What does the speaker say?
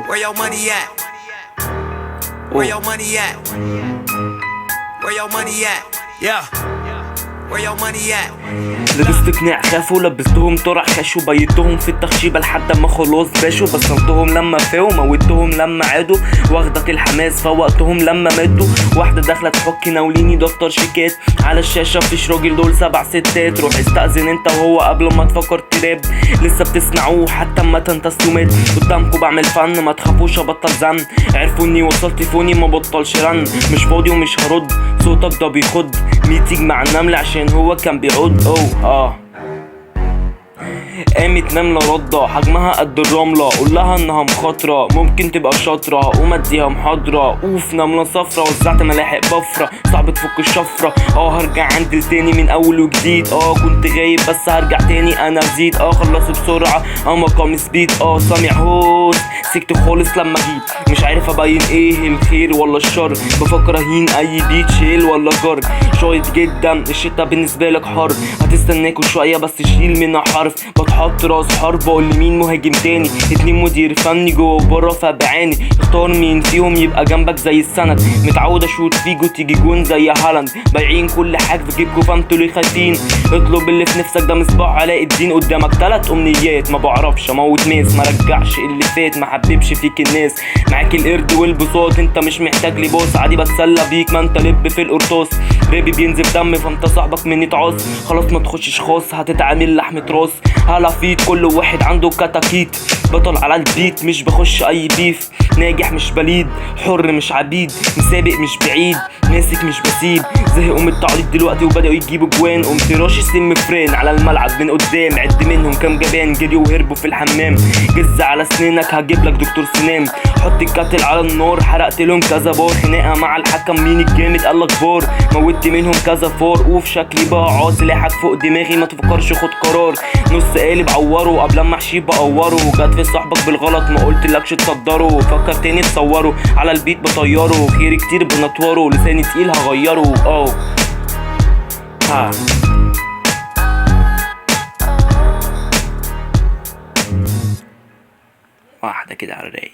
Where your money at? Where your money at? Where your money at? Yeah. Where your money at? لبست قناع خافوا، لبستهم طرع خشوا، بيتهم في التخشيبة لحد ما خلاص باشوا. بصمتهم لما فاقوا، موتهم لما عادوا، واخدك الحماس فوقتهم لما ماتوا. واحدة داخلة تحك ناوليني دفتر شيكات، على الشاشة مفيش راجل دول 7 ستات. روح استأذن انت وهو قبل ما تفكر تراب، لسه بتسمعوه حتى اما تنتسلمات. قدامكوا بعمل فن ما تخافوش ابطل زن، عرفوني وصلت فوني ما بطلش رن. مش فاضي ومش هرد، صوتك ده بيخض، ميتيج مع النمل عشان هو كان بيعض. قامت نملة ردة حجمها قد الرملة، قولها انها مخاطرة ممكن تبقى شاطرة، قوم اديها محاضرة. اوف نملة صفرة وزعت ملاحق بفرة، صعب تفك الشفرة. هرجع عندل تاني من اول وجديد. كنت غايب بس هرجع تاني انا زيد. خلصت بسرعة مقام سبيد. سامع هوس سكت خالص لما جيت، مش عارف ابين ايه الخير ولا الشر. بفكر اهين اي بيت شيل ولا جر. شايط جدا الشتا بالنسبة لك حر، هتستناكوا شوية بس شيل منها حرف. بتحط راس حرب اقول لمين مهاجم تاني، 2 مدير فني جوه وبره فبعاني. اختار مين فيهم يبقى جنبك زي السند، متعود اشوت فيجو تيجي جون زي هالاند. بايعين كل حاجة في جيبكوا فهمتوا ليه خايفين. اطلب اللي في نفسك ده مصباح علاء الدين. قدامك 3 امنيات، ما بعرفش اموت ناس، ما رجعش اللي فات، ما حببش فيك الناس. معاك القرد والبساط انت مش محتاج لي بوس، عادي بتسلى بيك ما انت لب في القرطاس. رابي بينزل دم فانت صاحبك مني تعاص، خلاص ما تخشش خاص هتتعامل لحمة راس. هلا فيت كل واحد عنده كتاكيت، بطل على البيت مش بخش اي بيف. ناجح مش بليد، حر مش عبيد، مسابق مش بعيد، ماسك مش بسيب. زهقوا من التعليق دلوقتي وبدأوا يجيبوا جوان. قمت راشي سم فرين على الملعب من قدام، عد منهم كام جبان جريوا وهربوا في الحمام. جز على سنينك هجيب لك دكتور سنان. حط الكاتل على النار حرقت لهم كذا بار. خناقه مع الحكم مين الجامد قالك فار، موتت منهم كذا فار. اوف شكلي بقى عاص، سلاحك فوق دماغي ما تفكرش خد قرار. نص قالب عوره قبل ما احشيه بقوره، جت في صاحبك بالغلط ما قلتلكش تصدره. فكر تاني تصوره على البيت بطيره، خير كتير بنطوره، لساني تقيل هغيره. واحدة كده على الرايق.